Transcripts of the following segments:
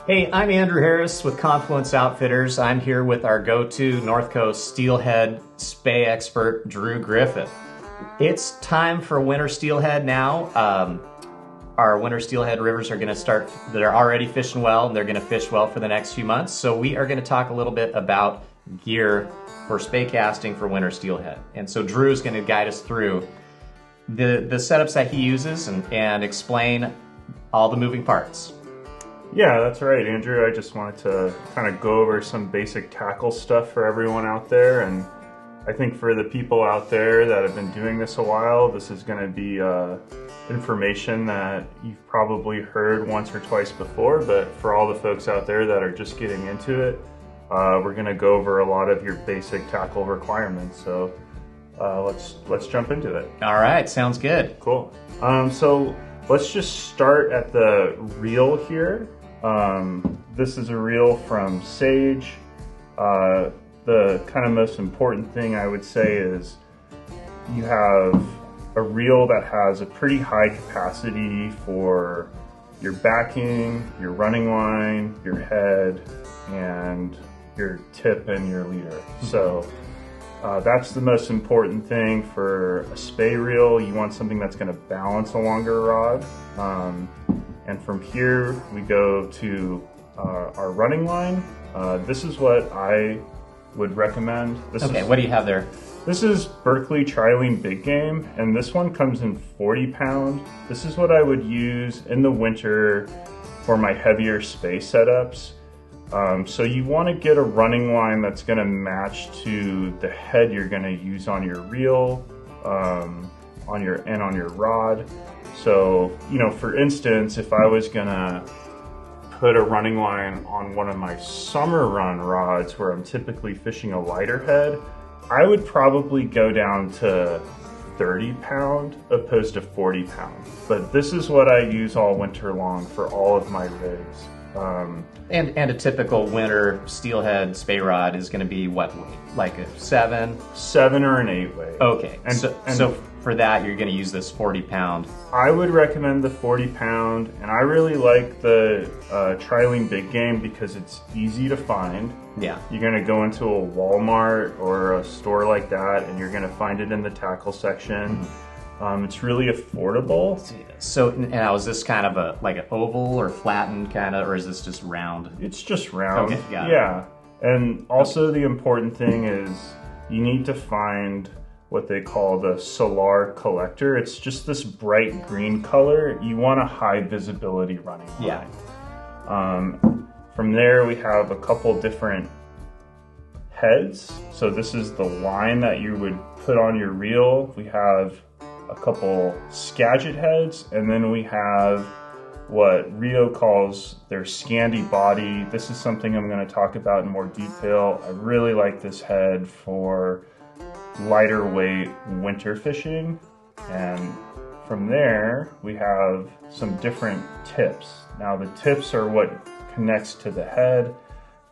Hey, I'm Andrew Harris with Confluence Outfitters. I'm here with our go-to North Coast steelhead spey expert, Drew Griffith. It's time for winter steelhead now. Our winter steelhead rivers are going to start, they're already fishing well, and they're going to fish well for the next few months. So we are going to talk a little bit about gear for spey casting for winter steelhead. And so Drew is going to guide us through the setups that he uses and explain all the moving parts. Yeah, that's right, Andrew. I just wanted to kind of go over some basic tackle stuff for everyone out there. And I think for the people out there that have been doing this a while, this is going to be information that you've probably heard once or twice before. But for all the folks out there that are just getting into it, we're going to go over a lot of your basic tackle requirements. So let's jump into it. All right, sounds good. Cool. So let's just start at the reel here. This is a reel from Sage. The kind of most important thing I would say is you have a reel that has a pretty high capacity for your backing, your running line, your head, and your tip and your leader. So that's the most important thing for a spey reel. You want something that's going to balance a longer rod. And from here we go to our running line. This is what I would recommend. What do you have there? This is Berkley Trilene Big Game, and this one comes in 40 pound. This is what I would use in the winter for my heavier spey setups. So you want to get a running line that's going to match to the head you're going to use on your reel, on your rod. So, you know, for instance, if I was going to put a running line on one of my summer run rods where I'm typically fishing a lighter head, I would probably go down to 30 pound opposed to 40 pound. But this is what I use all winter long for all of my rigs. And a typical winter steelhead spey rod is going to be what weight? Like a 7? 7 or an 8 weight. Okay, so for that you're going to use this 40 pound. I would recommend the 40 pound, and I really like the Trilene Big Game because it's easy to find. Yeah. You're going to go into a Walmart or a store like that, and you're going to find it in the tackle section. Mm-hmm. It's really affordable. So now is this kind of like an oval or flattened kind of, or is this just round? It's just round. Okay, got it. Yeah. And also the important thing is you need to find what they call the solar collector. It's just this bright green color. You want a high visibility running line. Yeah. From there we have a couple different heads. So this is the line that you would put on your reel. We have a couple skagit heads, and then we have what Rio calls their scandi body. This is something I'm going to talk about in more detail. I really like this head for lighter weight winter fishing. And from there we have some different tips. Now the tips are what connects to the head.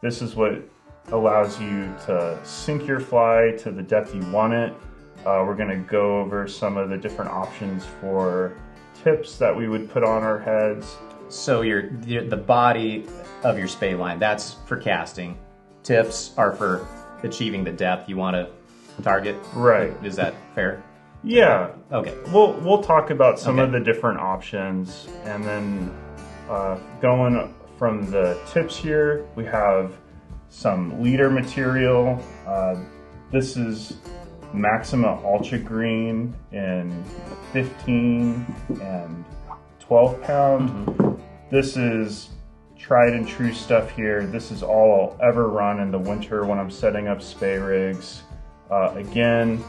This is what allows you to sink your fly to the depth you want it. We're going to go over some of the different options for tips that we would put on our heads. So the body of your spey line, that's for casting. Tips are for achieving the depth you want to target. Right. Is that fair? Yeah. Okay. We'll talk about some of the different options, and then going from the tips here, we have some leader material. This is Maxima Ultra Green in 15 and 12 pound. Mm-hmm. This is tried and true stuff here. This is all I'll ever run in the winter when I'm setting up spey rigs. Again,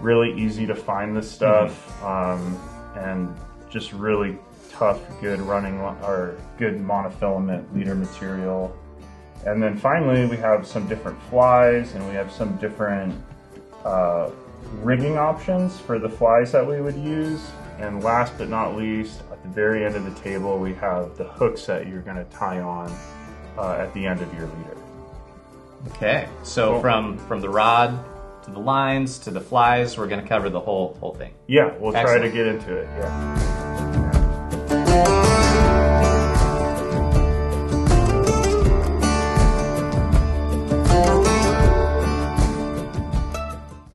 really easy to find this stuff, and just really tough, good running or good monofilament leader material. And then finally, we have some different flies, and we have some different rigging options for the flies that we would use. And last but not least, at the very end of the table, we have the hooks that you're going to tie on at the end of your leader. Okay, so cool. From the rod to the lines to the flies, we're going to cover the whole thing. Yeah, we'll Excellent. try to get into it. Yeah.